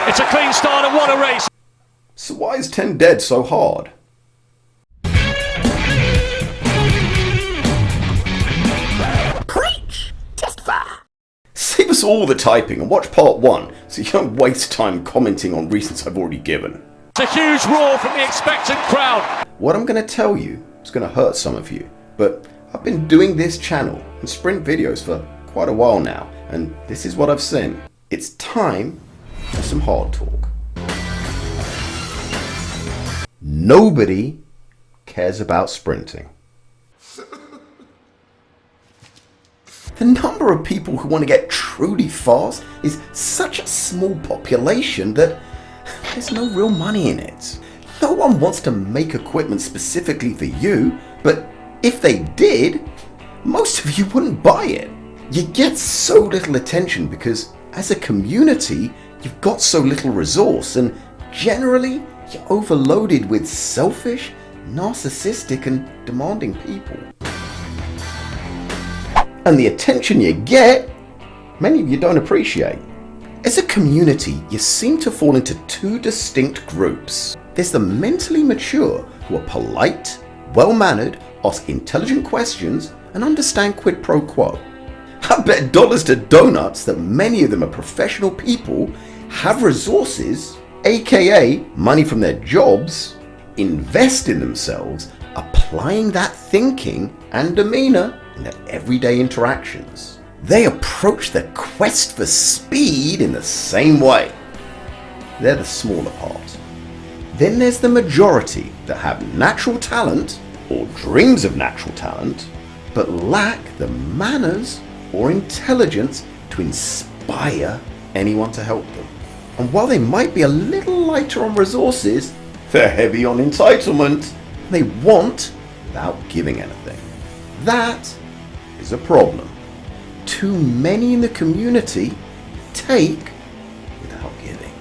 It's a clean start and what a race. So why is 10 Dead so hard? Preach! Testify! Save us all the typing and watch part 1 so you don't waste time commenting on reasons I've already given. It's a huge roar from the expectant crowd. What I'm going to tell you is going to hurt some of you, but I've been doing this channel and sprint videos for quite a while now, and this is what I've seen. It's time for some hard talk. Nobody cares about sprinting. The number of people who want to get truly fast is such a small population that there's no real money in it. No one wants to make equipment specifically for you, but if they did, most of you wouldn't buy it. You get so little attention because as a community, you've got so little resource, and generally you're overloaded with selfish, narcissistic and demanding people. And the attention you get, many of you don't appreciate. As a community, you seem to fall into two distinct groups. There's the mentally mature who are polite, well-mannered, ask intelligent questions, and understand quid pro quo. I bet dollars to donuts that many of them are professional people, have resources, aka money from their jobs, invest in themselves, applying that thinking and demeanor in their everyday interactions. They approach the quest for speed in the same way. They're the smaller part. Then there's the majority that have natural talent or dreams of natural talent, but lack the manners or intelligence to inspire anyone to help them. And while they might be a little lighter on resources, they're heavy on entitlement. They want without giving anything. That is a problem. Too many in the community take without giving.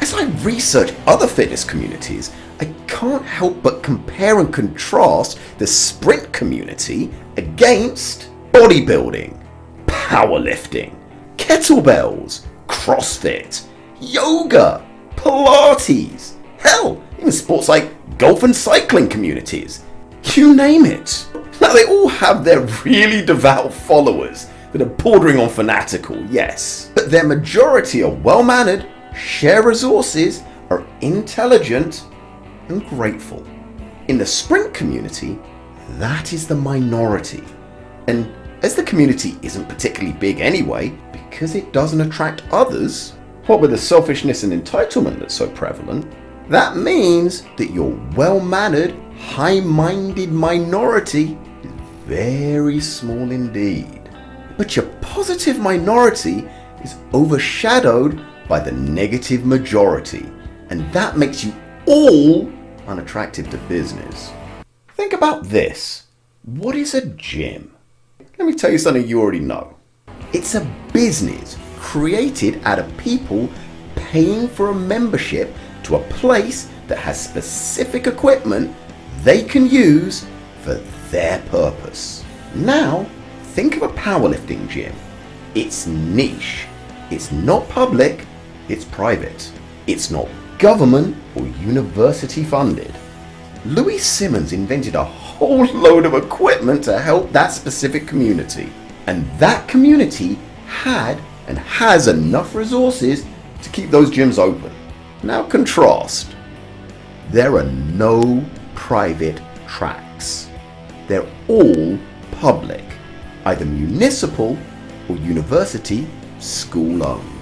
As I research other fitness communities, I can't help but compare and contrast the sprint community against bodybuilding, powerlifting, kettlebells, CrossFit, yoga, Pilates, hell, even sports like golf and cycling communities. You name it. Now they all have their really devout followers that are bordering on fanatical, yes. But their majority are well-mannered, share resources, are intelligent and grateful. In the sprint community, that is the minority. And as the community isn't particularly big anyway, because it doesn't attract others, what with the selfishness and entitlement that's so prevalent, that means that your well-mannered, high-minded minority is very small indeed. But your positive minority is overshadowed by the negative majority, and that makes you all unattractive to business. Think about this. What is a gym? Let me tell you something you already know. It's a business created out of people paying for a membership to a place that has specific equipment they can use for their purpose. Now, think of a powerlifting gym. It's niche. It's not public. It's private. It's not government or university funded. Louis Simmons invented a whole load of equipment to help that specific community. And that community had and has enough resources to keep those gyms open. Now contrast. There are no private tracks. They're all public, either municipal or university school owned.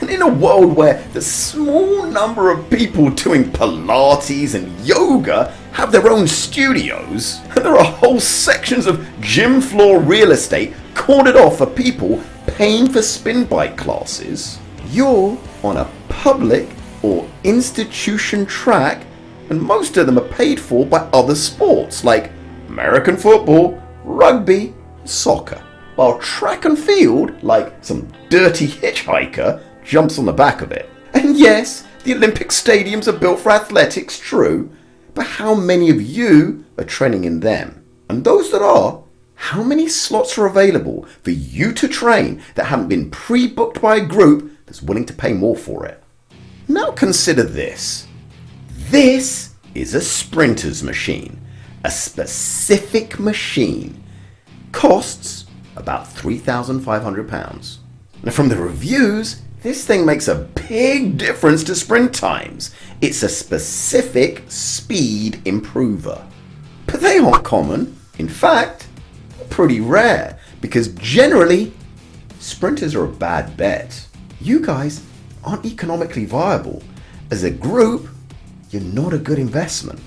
And in a world where the small number of people doing Pilates and yoga have their own studios, and there are whole sections of gym floor real estate cornered off for people paying for spin bike classes, you're on a public or institution track, and most of them are paid for by other sports like American football, rugby, soccer. While track and field, like some dirty hitchhiker, jumps on the back of it. And yes, the Olympic stadiums are built for athletics, true, but how many of you are training in them? And those that are, how many slots are available for you to train that haven't been pre-booked by a group that's willing to pay more for it? Now consider this. This is a sprinter's machine. A specific machine. Costs about £3,500. Now from the reviews, this thing makes a big difference to sprint times. It's a specific speed improver. But they aren't common. In fact, pretty rare, because generally, sprinters are a bad bet. You guys aren't economically viable. As a group, you're not a good investment.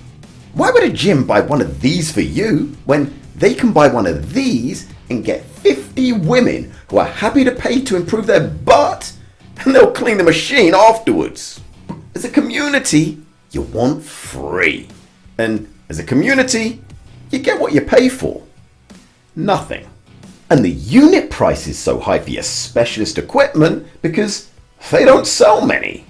Why would a gym buy one of these for you when they can buy one of these and get 50 women who are happy to pay to improve their butt, and they'll clean the machine afterwards? As a community, you want free. And as a community, you get what you pay for. Nothing. And the unit price is so high for your specialist equipment because they don't sell many.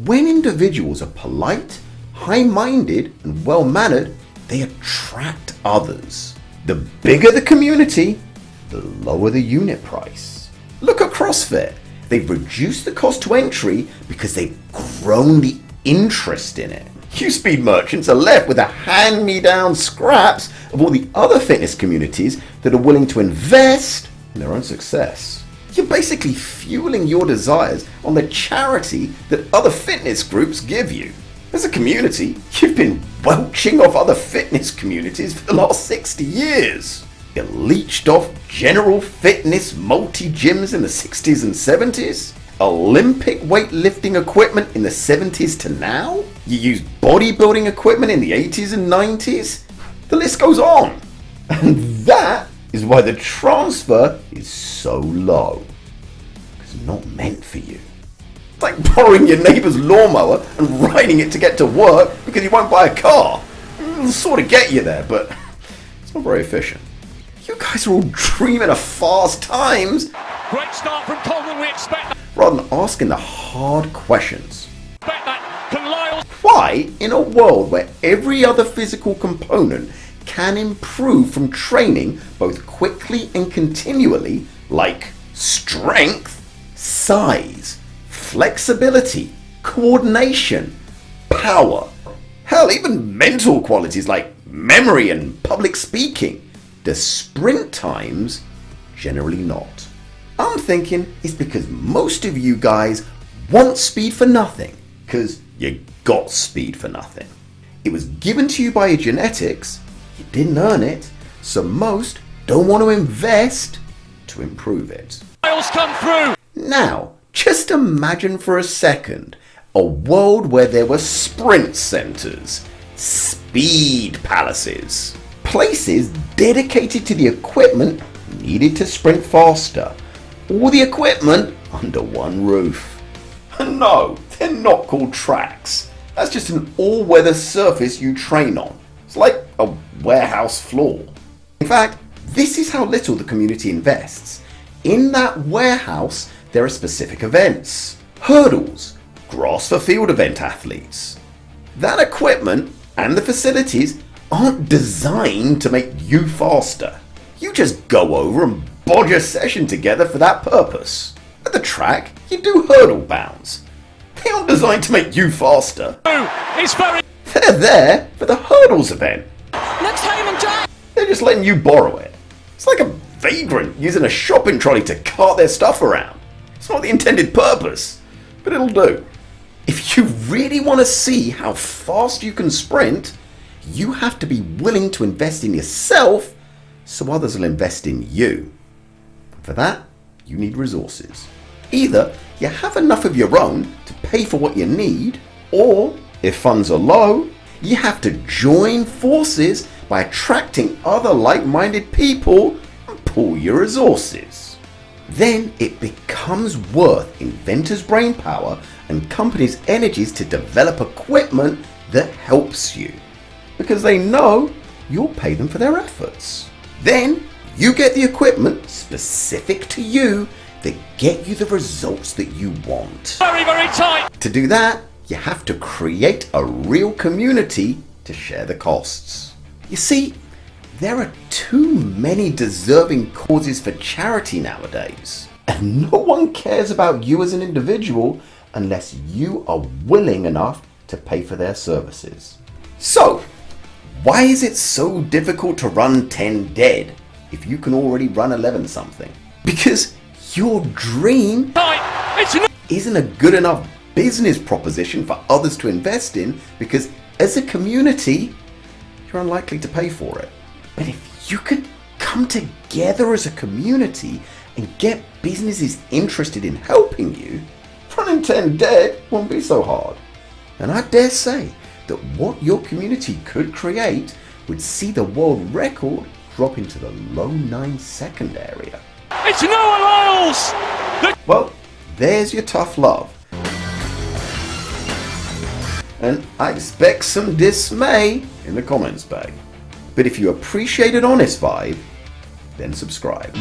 When individuals are polite, high-minded, and well-mannered, they attract others. The bigger the community, the lower the unit price. Look at CrossFit. They've reduced the cost to entry because they've grown the interest in it. You speed merchants are left with the hand-me-down scraps of all the other fitness communities that are willing to invest in their own success. You're basically fueling your desires on the charity that other fitness groups give you. As a community, you've been welching off other fitness communities for the last 60 years. You leached off general fitness multi-gyms in the 60s and 70s. Olympic weightlifting equipment in the 70s to now. You used bodybuilding equipment in the 80s and 90s. The list goes on. And that is why the transfer is so low. It's not meant for you. It's like borrowing your neighbour's lawnmower and riding it to get to work because you won't buy a car. It'll sort of get you there, but it's not very efficient. You guys are all dreaming of fast times. Great start from Coleman, we expect that. Rather than asking the hard questions. Expect that. Can Lyles... Why, in a world where every other physical component can improve from training both quickly and continually, like strength, size, flexibility, coordination, power, hell, even mental qualities like memory and public speaking, the sprint times generally not? I'm thinking it's because most of you guys want speed for nothing, because you got speed for nothing. It was given to you by your genetics, you didn't earn it, so most don't want to invest to improve it. Lyles come through. Now, just imagine for a second a world where there were sprint centers, speed palaces, places dedicated to the equipment needed to sprint faster. All the equipment under one roof. And no, they're not called tracks. That's just an all-weather surface you train on. It's like a warehouse floor. In fact, this is how little the community invests. In that warehouse, there are specific events. Hurdles, grass for field event athletes. That equipment and the facilities aren't designed to make you faster. You just go over and bodge a session together for that purpose. At the track, you do hurdle bounds. They aren't designed to make you faster. It's very... They're there for the hurdles event. Looks home and dry. They're just letting you borrow it. It's like a vagrant using a shopping trolley to cart their stuff around. It's not the intended purpose, but it'll do. If you really want to see how fast you can sprint, you have to be willing to invest in yourself so others will invest in you. For that, you need resources. Either you have enough of your own to pay for what you need, or if funds are low, you have to join forces by attracting other like-minded people and pool your resources. Then it becomes worth inventors' brainpower and companies' energies to develop equipment that helps you, because they know you'll pay them for their efforts. Then you get the equipment specific to you that get you the results that you want. Very, very tight. To do that, you have to create a real community to share the costs. You see, there are too many deserving causes for charity nowadays, and no one cares about you as an individual unless you are willing enough to pay for their services. So, why is it so difficult to run 10 dead if you can already run 11 something? Because your dream isn't a good enough business proposition for others to invest in, because as a community, you're unlikely to pay for it. But if you could come together as a community and get businesses interested in helping you, running 10 dead won't be so hard. And I dare say that what your community could create would see the world record drop into the low 9-second area. It's Noah Lyles! Well, there's your tough love. And I expect some dismay in the comments bag. But if you appreciate an honest vibe, then subscribe.